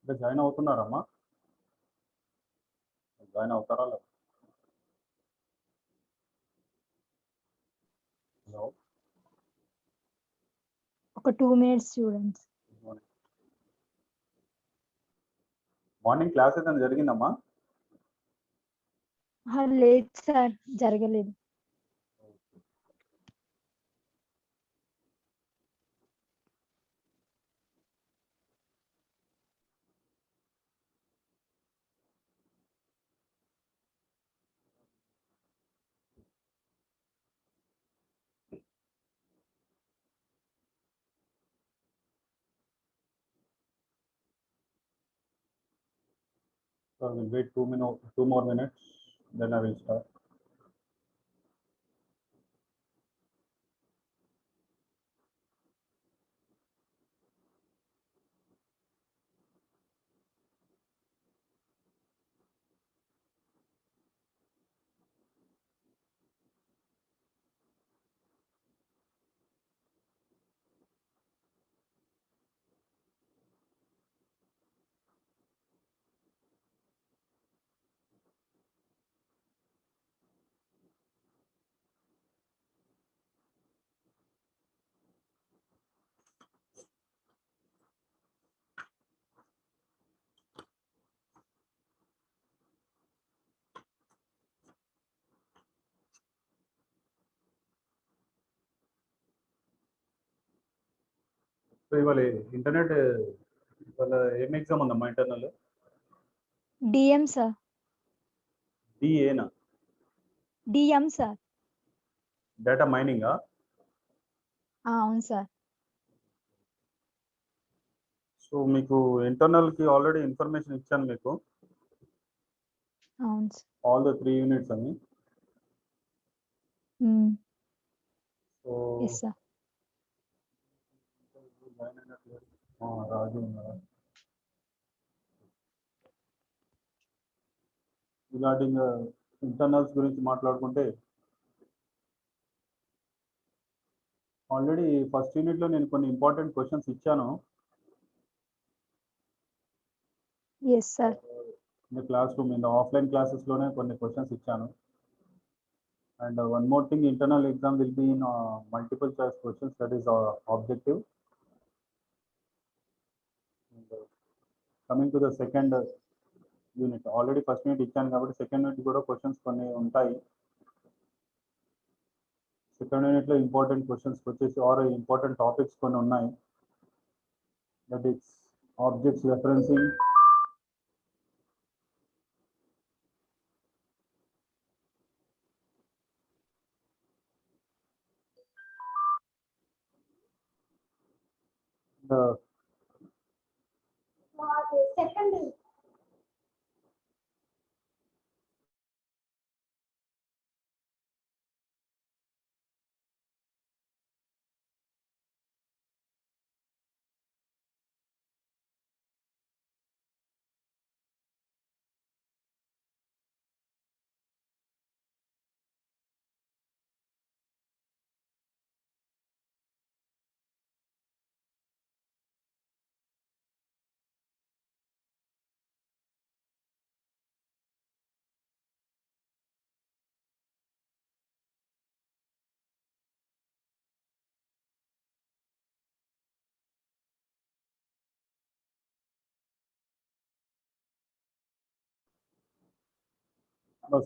అంటే join అవుతున్నారమ్మా? Join అవుతారా లేదా? హలో, ఒక 2 మినిట్స్ చూడండి. మార్నింగ్ క్లాస్ ఏదైనా జరిగిందమ్మా? లేదు సార్, జరగలేదు. So I will wait 2 more minutes, then I will start. So ఇవాళ ఇంటర్నెట్ ఇవాళ ఏం ఎగ్జామ్ ఉందమ్మా ఇంటర్నల్? DM sir. డిఏనా? DM sir. డేటా మైనింగా? అవును సార్. సో మీకు ఇంటర్నల్కి ఆల్రెడీ ఇన్ఫర్మేషన్ ఇచ్చాను మీకు, అవును సార్. ఆల్ ద 3 యూనిట్స్ అని. So yes sir. రాజు ఉన్నారా? రిగార్డింగ్ ఇంటర్నల్స్ గురించి మాట్లాడుకుంటే, ఆల్రెడీ ఫస్ట్ యూనిట్లో నేను కొన్ని ఇంపార్టెంట్ క్వశ్చన్స్ ఇచ్చాను. Yes sir. Classroom in offline క్లాసెస్లోనే కొన్ని క్వశ్చన్స్ ఇచ్చాను. And one more thing, internal exam will be in multiple choice questions, that is objective. Coming to the second unit, already first unit ఇచ్చాను కాబట్టి second unit కూడా questions కొన్ని ఉంటాయి. Second యూనిట్లో important questions వచ్చేసి ఆర్ ఇంపార్టెంట్ టాపిక్స్ కొన్ని ఉన్నాయి. That is objects referencing, the second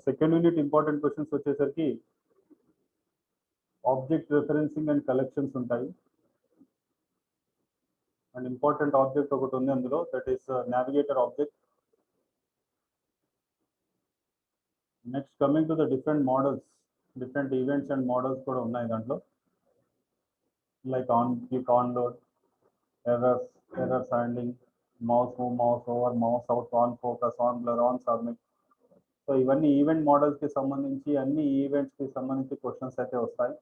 second unit important questions వచ్చేసరికి ఆబ్జెక్ట్ రెఫరెన్సింగ్ అండ్ కలెక్షన్స్ ఉంటాయి. అండ్ ఇంపార్టెంట్ ఆబ్జెక్ట్ ఒకటి ఉంది అందులో, that is navigator object. Next coming to the different models, different events and models కూడా ఉన్నాయి దాంట్లో, like on click, on load, errors handling, mouse move, mouse over, mouse out, on focus, on blur, on submit. So ఇవన్నీ event మోడల్స్కి సంబంధించి, అన్ని ఈవెంట్స్కి సంబంధించి questions అయితే వస్తాయి.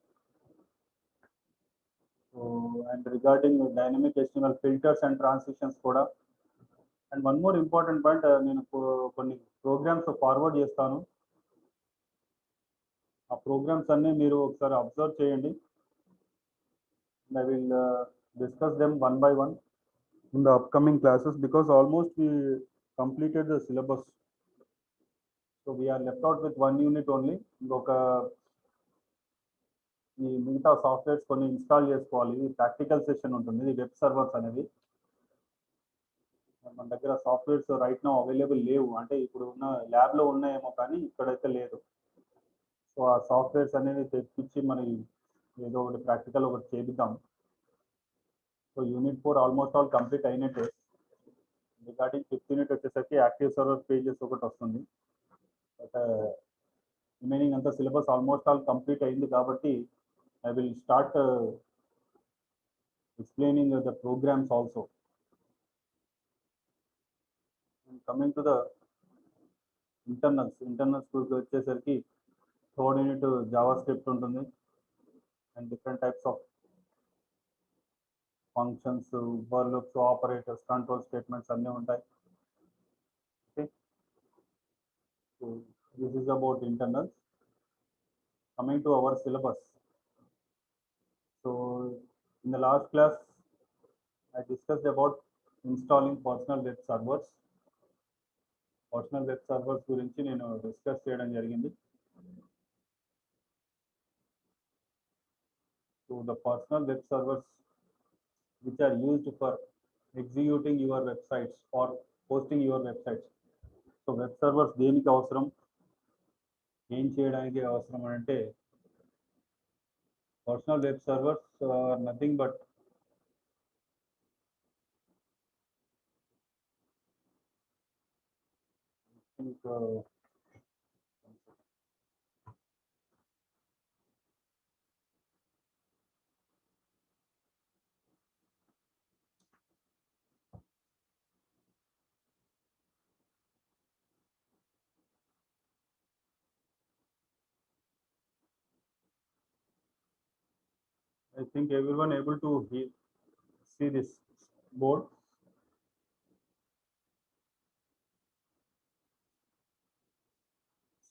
So and regarding dynamic HTML filters and transitions కూడా. And one more important point, నేను కొన్ని ప్రోగ్రామ్స్ ఫార్వర్డ్ చేస్తాను. ఆ ప్రోగ్రామ్స్ అన్నీ మీరు ఒకసారి అబ్జర్వ్ చేయండి. I will discuss them one by one. in the upcoming classes because almost we completed the syllabus. So we are left out with one unit only. ఇంకొక ఈ మిగతా సాఫ్ట్వేర్స్ కొన్ని ఇన్స్టాల్ చేసుకోవాలి. ఇది ప్రాక్టికల్ సెషన్ ఉంటుంది. ఇది web servers అనేది మన దగ్గర సాఫ్ట్వేర్స్ రైట్ నౌ అవైలబుల్ లేవు. అంటే ఇప్పుడు ఉన్న ల్యాబ్లో ఉన్నాయేమో కానీ ఇక్కడైతే లేదు. సో ఆ సాఫ్ట్వేర్స్ అనేది తెప్పించి మరి ఏదో ఒకటి ప్రాక్టికల్ ఒకటి చేపిద్దాం. So unit 4 almost all complete అయినట్టే. రిగార్డింగ్ 5th యూనిట్ వచ్చేసరికి యాక్టివ్ సర్వర్ పేజెస్ ఒకటి వస్తుంది. బట్ రిమైనింగ్ అంతా సిలబస్ ఆల్మోస్ట్ ఆల్ కంప్లీట్ అయింది కాబట్టి I will start explaining the programs also. And coming to the internals వచ్చేసరికి థర్డ్ యూనిట్ జావా స్క్రిప్ట్ ఉంటుంది and different types of functions, వర్లుప్స్, operators, control statements అన్నీ ఉంటాయి. Okay, so this is about internals. Coming to our syllabus. So in the last class I discussed about installing personal web servers. Personal web servers గురించి నేను discuss చేయడం జరిగింది. So the personal web servers which are used for executing your websites or posting your websites. So web servers దేనికి అవసరం, ఏం చేయడానికి అవసరం అంటే personal web servers are nothing but I think everyone able to see this board.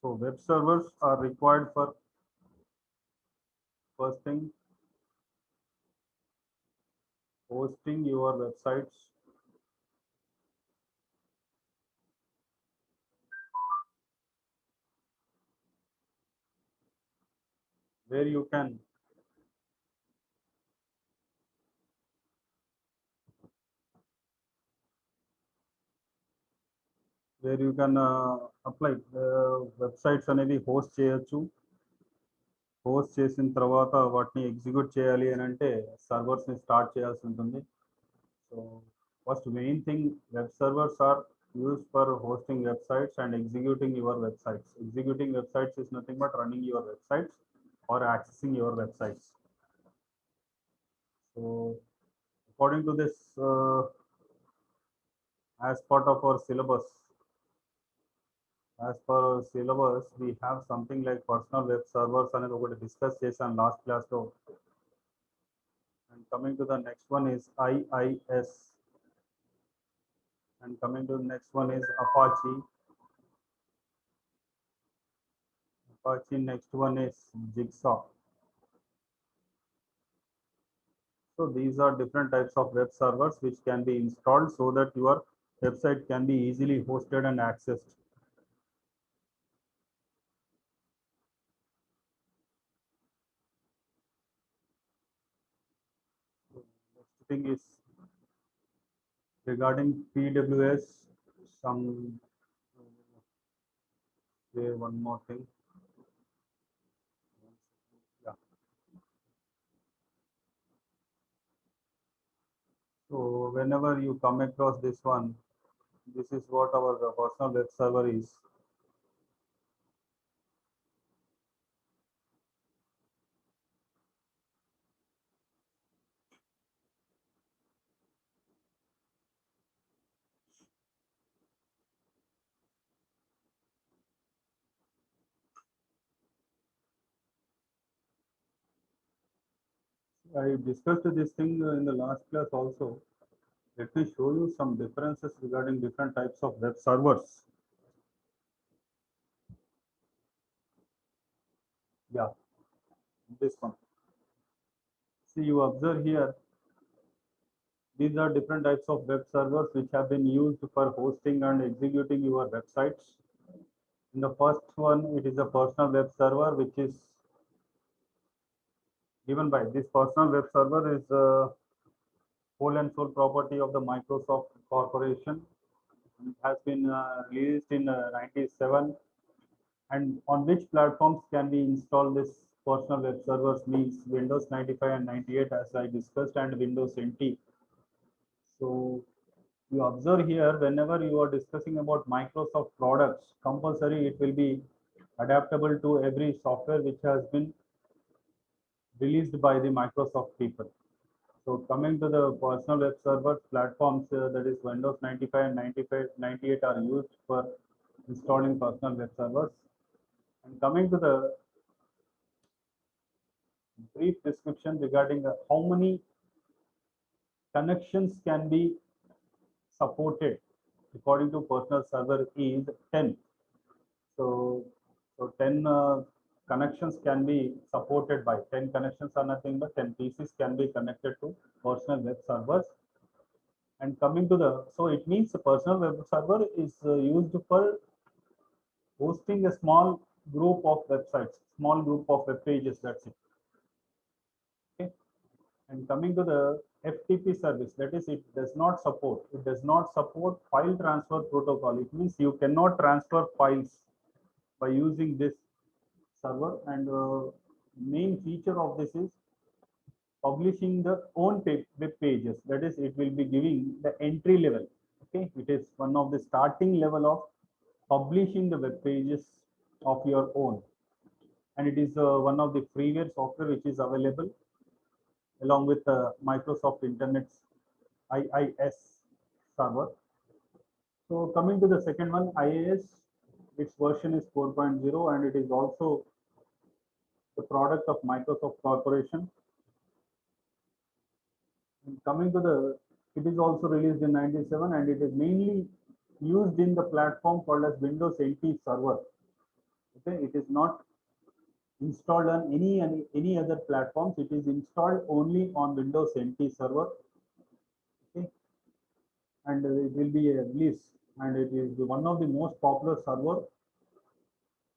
So web servers are required for first thing hosting your websites, where you can apply websites అనేది host చేయొచ్చు. Host చేసిన తర్వాత వాటిని execute చేయాలి అని అంటే సర్వర్స్ని start చేయాల్సి ఉంటుంది. So first main thing, web servers are used for hosting websites and executing your websites. Executing websites is nothing but running your websites or accessing your websites. So according to this, as part of our syllabus, as per our syllabus, we have something like personal web servers అనేది ఒకటి discuss చేశాను last క్లాస్లో. And coming to the next one is IIS. And coming to the next one is Apache. Next one is Jigsaw. So these are different types of web servers which can be installed so that your website can be easily hosted and accessed. Next thing is regarding PWS. One more thing. Yeah. So whenever you come across this one, this is what our personal web server is. I discussed this thing in the last class also. Let me show you some differences regarding different types of web servers. Yeah, this one. See, you observe here, These are different types of web servers which have been used for hosting and executing your websites. In the first one, it is a personal web server, which is given by this personal web server is whole and sole property of the Microsoft Corporation. It has been released in 97. And on which platforms can we install this personal web servers means Windows 95 and 98 as I discussed, and Windows NT. So you observe here, whenever you are discussing about Microsoft products, compulsory it will be adaptable to every software which has been released by the Microsoft people. So coming to the personal web server platforms, that is Windows 95 and 98 are used for installing personal web servers. And coming to the brief description regarding how many connections can be supported according to personal server is 10. So, 10 connections can be supported by 10 connections are nothing but 10 PCs can be connected to personal web servers. And coming to the, so it means the personal web server is used for hosting a small group of websites, small group of web pages, that's it. Okay. And coming to the FTP service, that is, it does not support file transfer protocol. It means you cannot transfer files by using this server. And main feature of this is publishing the own web pages. That is, it will be giving the entry level. Okay, it is one of the starting level of publishing the web pages of your own, and it is one of the freeware software which is available along with Microsoft Internet's IIS server. So coming to the second one, IIS, its version is 4.0, and it is also the product of Microsoft Corporation. And coming to the, it is also released in 97, and it is mainly used in the platform called as Windows NT server. Okay, it is not installed on any other platforms. It is installed only on Windows NT server. Okay, and it will be a release, and it is one of the most popular server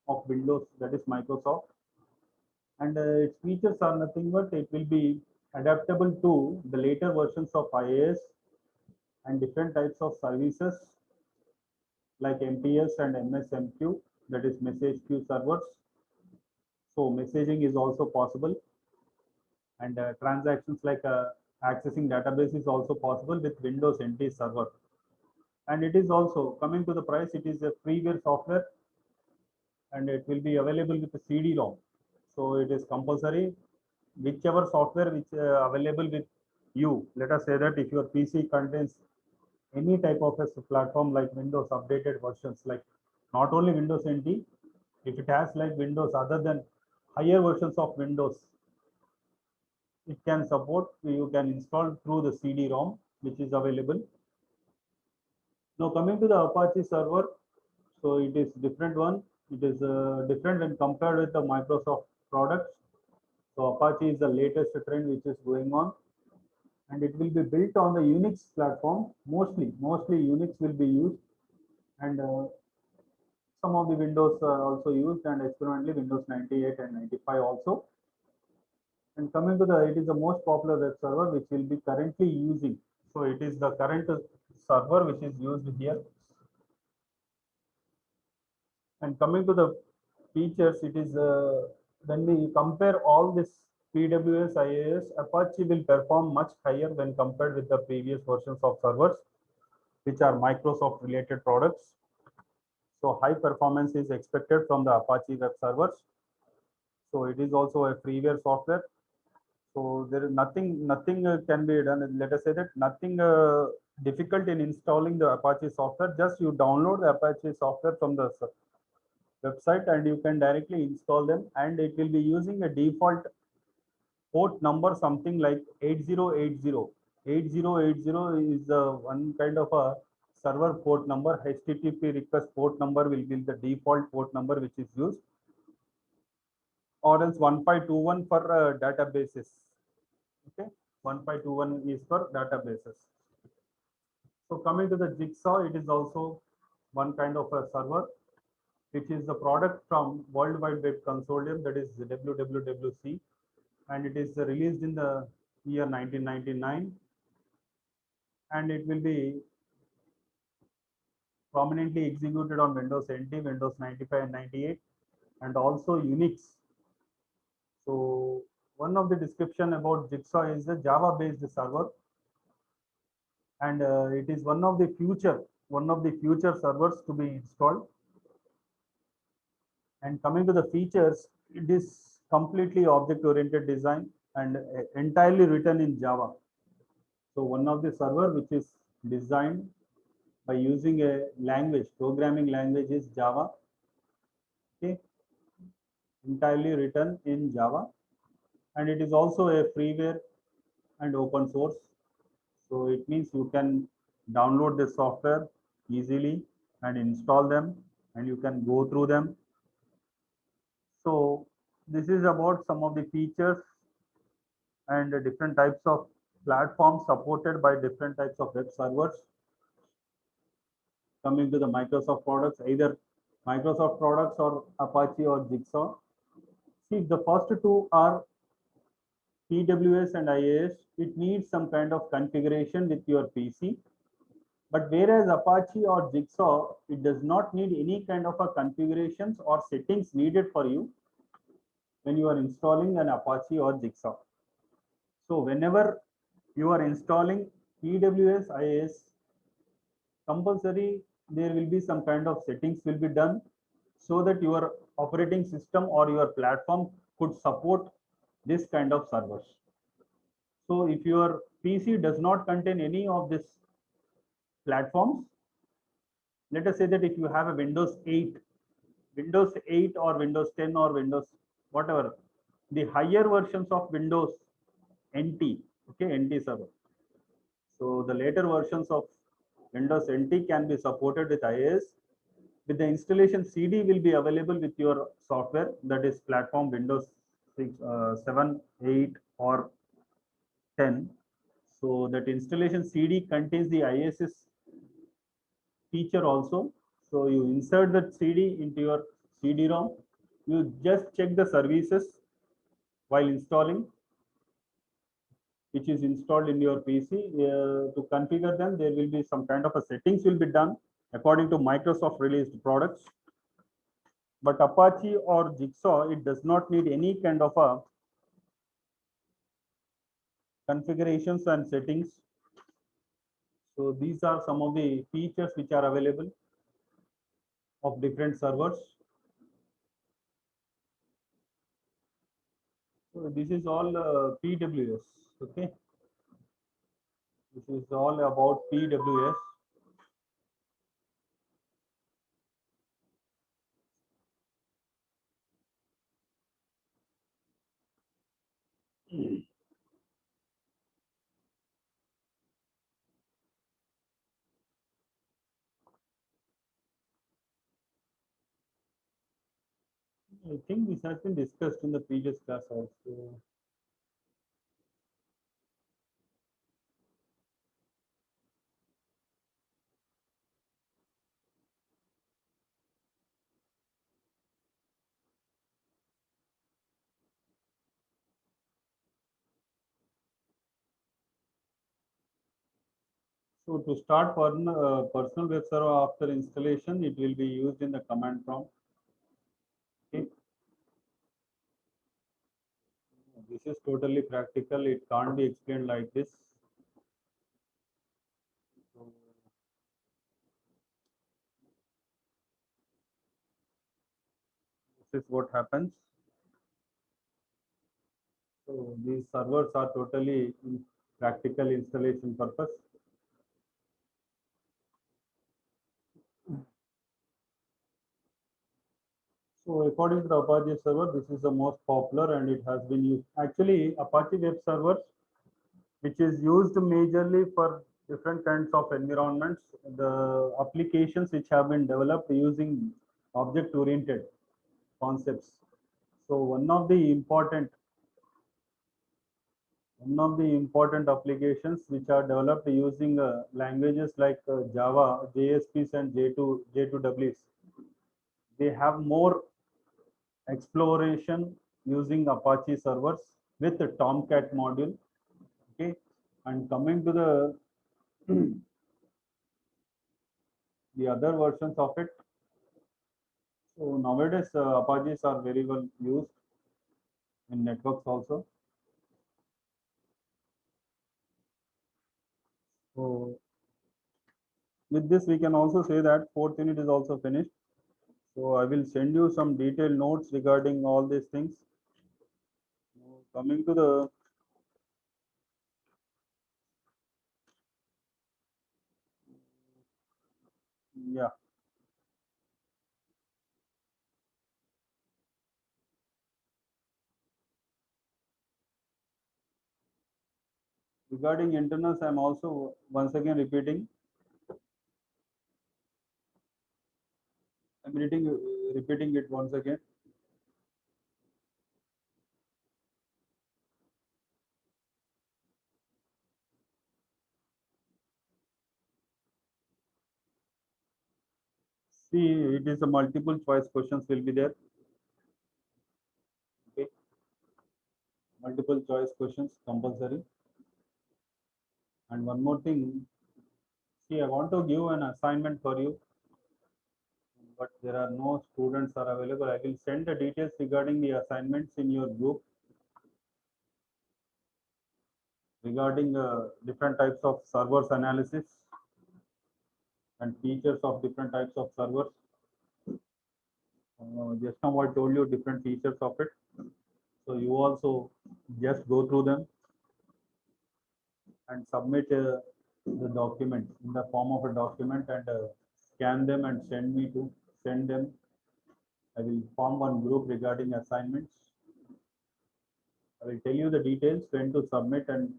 of Windows, that is Microsoft. And its features are nothing but it will be adaptable to the later versions of IIS and different types of services like MPS and MSMQ, that is message queue servers. So messaging is also possible, and transactions like accessing database is also possible with Windows NT server. And it is also coming to the price, it is a freeware software, and it will be available with a CD-ROM. So it is compulsory, whichever software which available with you. Let us say that if your PC contains any type of a platform like Windows updated versions, like not only Windows NT, if it has like Windows other than higher versions of Windows, it can support, you can install through the CD-ROM which is available. Now coming to the Apache server, so it is different one. It is different when compared with the Microsoft products. So Apache is the latest trend which is going on, and it will be built on the Unix platform. Mostly Unix will be used, and some of the Windows are also used, and experimentally Windows 98 and 95 also. And coming to the, it is the most popular web server which will be currently using. So it is the current server which is used here. And coming to the features, it is when we compare all this PWS, IIS, Apache will perform much higher when compared with the previous versions of servers, which are Microsoft related products. So high performance is expected from the Apache web servers. So it is also a freeware software. So there is nothing can be done. Let us say that nothing difficult in installing the Apache software. Just you download the Apache software from the website, and you can directly install them, and it will be using a default port number something like 8080. 8080 is one kind of a server port number. HTTP request port number will be the default port number which is used, or else 1521 for databases. Okay, 1521 is for databases. So coming to the Jigsaw, it is also one kind of a server, which is the product from World Wide Web Consortium, that is WWWC, and it is released in the year 1999, and it will be prominently executed on Windows NT, Windows 95 and 98, and also Unix. So one of the description about Jigsaw is a Java-based server, and it is one of the future servers to be installed. And coming to the features, it is completely object-oriented design and entirely written in Java. So one of the server which is designed by using a language, programming language is Java. Okay, entirely written in Java, and it is also a freeware and open source. So it means you can download the software easily and install them, and you can go through them. So this is about some of the features and the different types of platforms supported by different types of web servers. Coming to the Microsoft products, either Microsoft products or Apache or Jigsaw. See, the first two are PWS and IIS. It needs some kind of configuration with your PC. But whereas Apache or Jigsaw, it does not need any kind of a configurations or settings needed for you when you are installing an Apache or Jigsaw. So whenever you are installing PWS IIS, compulsory there will be some kind of settings will be done so that your operating system or your platform could support this kind of servers. So if your PC does not contain any of these platforms, let us say that if you have a Windows 8 or Windows 10 or Windows whatever, the higher versions of Windows NT, okay, NT server. So the later versions of Windows NT can be supported with IIS. With the installation CD will be available with your software, that is platform Windows 6, 7, 8 or 10. So that installation CD contains the IIS feature also. So you insert that CD into your CD-ROM. You just check the services while installing, which is installed in your PC. To configure them, there will be some kind of a settings will be done according to Microsoft released products. But Apache or Jigsaw, it does not need any kind of a configurations and settings. So these are some of the features which are available of different servers. So this is all PWS. Okay, this is all about PWS. I think this has been discussed in the previous class also. So to start personal web server after installation, it will be used in the command prompt. Okay. This is totally practical. It can't be explained like this. So this is what happens. So these servers are totally in practical installation purpose. So according to the Apache server, this is the most popular and it has been used. Actually, Apache web servers, which is used majorly for different kinds of environments, the applications which have been developed using object-oriented concepts. So one of the important One of the important applications which are developed using languages like Java, JSPs and J2Ws, they have more exploration using Apache servers with the Tomcat module. Okay, and coming to the other versions of it. So nowadays Apaches are very well used in networks also. So with this we can also say that fourth unit is also finished. So I will send you some detailed notes regarding all these things. Now, coming to the yeah, regarding internals, I'm also once again repeating. I'm repeating it once again. See, it is a multiple choice questions will be there. Okay, multiple choice questions compulsory. And one more thing, see, I want to give an assignment for you, but there are no students are available. I will send the details regarding the assignments in your group regarding different types of servers analysis and features of different types of servers. Just now I told you different features of it. So you also just go through them and submit the document in the form of a document and scan them and send them. I will form one group regarding assignments. I will tell you the details when to submit and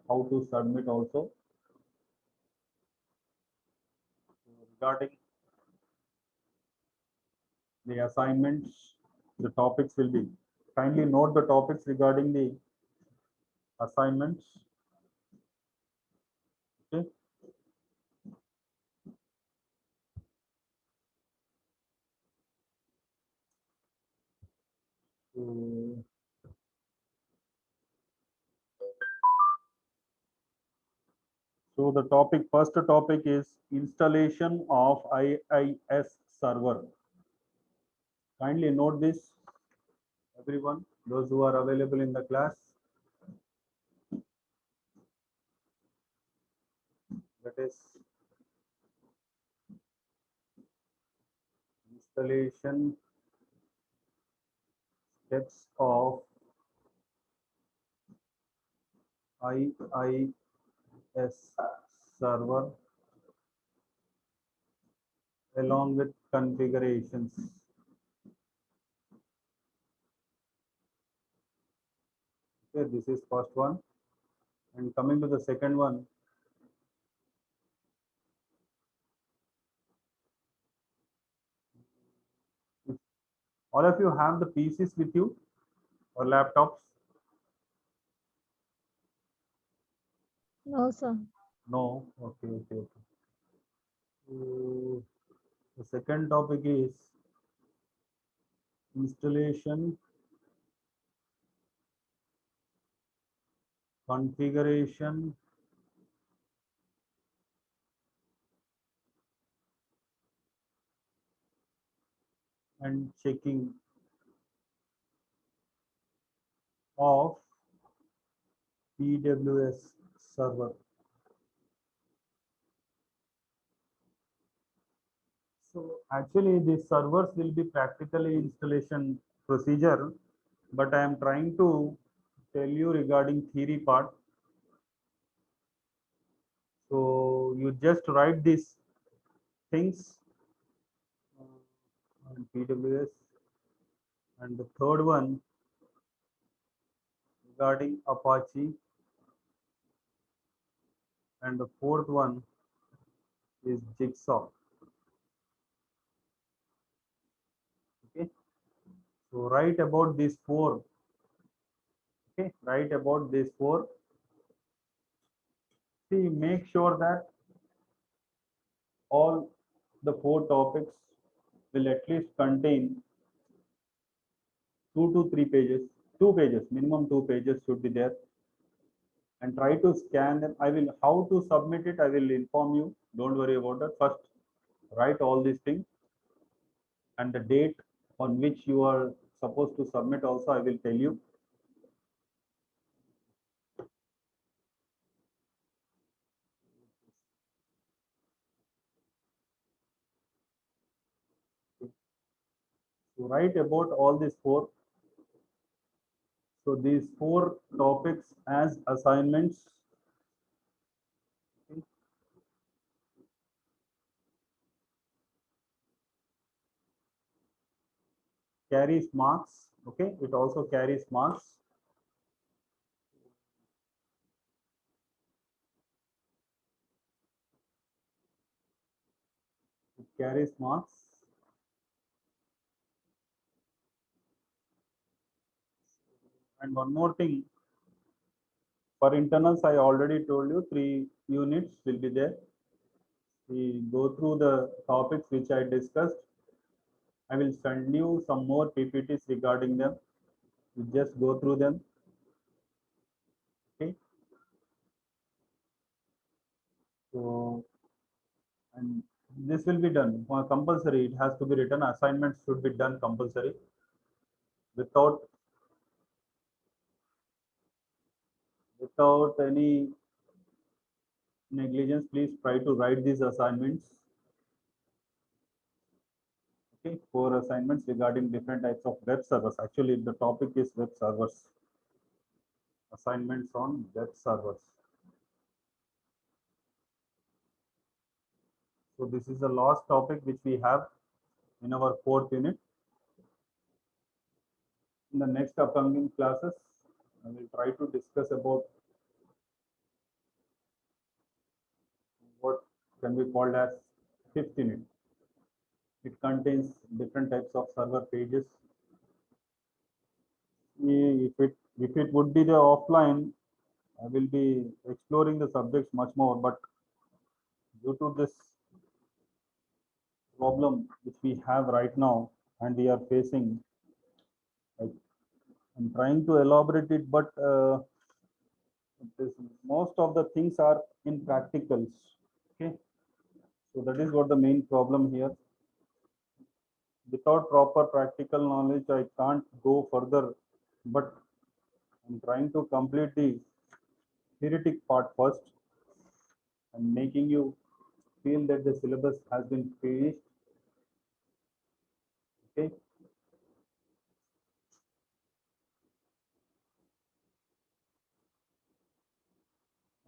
how to submit also. Regarding the assignments, the topics will be, kindly note the topics regarding the assignments. Okay. So, so the first topic is installation of IIS server. Kindly note this, everyone, those who are available in the class. That is installation steps of IIS server along with configurations. Okay, this is first one. And coming to the second one, if all of you have the PCs with you or laptops? No, sir. No. Okay, okay, okay. So the second topic is installation, configuration, and checking of PWS server. So actually these servers will be practically installation procedure, but I am trying to tell you regarding theory part. So you just write these things on PWS, and the third one regarding Apache, and the fourth one is Jigsaw. Okay, so write about these four. Okay, write about these four See, make sure that all the 4 topics will at least contain 2 to 3 pages, 2 pages, minimum 2 pages should be there, and try to scan them. I will, how to submit it, I will inform you. Don't worry about that. First, write all these things, and the date on which you are supposed to submit also I will tell you. So write about all these 4. So these 4 topics as assignments. Carries marks. Okay, it also carries marks. It carries marks. And one more thing, for internals, I already told you 3 units will be there. We go through the topics which I discussed. I will send you some more PPTs regarding them. You just go through them. Okay. So, and this will be done compulsory. It has to be written. Assignments should be done compulsory. Without any negligence, please try to write these assignments. Okay, 4 assignments regarding different types of web servers. Actually, the topic is web servers. Assignments on web servers. So this is the last topic which we have in our 4th unit. In the next upcoming classes, I will try to discuss about what can be called as 5th unit. It contains different types of server pages. If it would be the offline, I will be exploring the subjects much more, but due to this problem which we have right now and we are facing, I'm trying to elaborate it, but most of the things are in practicals. Okay, so that is what the main problem here. Without proper practical knowledge, I can't go further, but I'm trying to complete the theoretic part first and making you feel that the syllabus has been finished. Okay.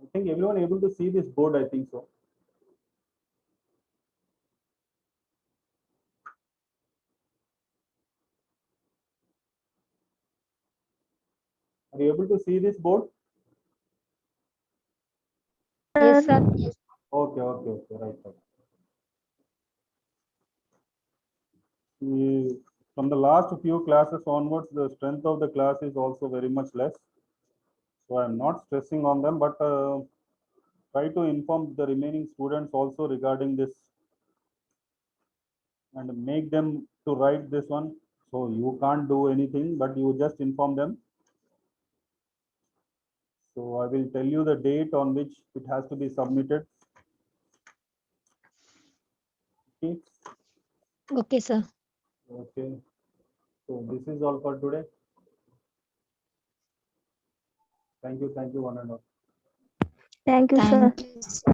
I think everyone able to see this board, I think so. Are you able to see this board? Yes, sir. Okay, right. From the last few classes onwards, the strength of the class is also very much less. So I'm not stressing on them, but try to inform the remaining students also regarding this and make them to write this one. So you can't do anything, but you just inform them. So I will tell you the date on which it has to be submitted. Okay. Okay, sir. Okay. So this is all for today. Thank you, one and all. Thank you, sir. Thank you.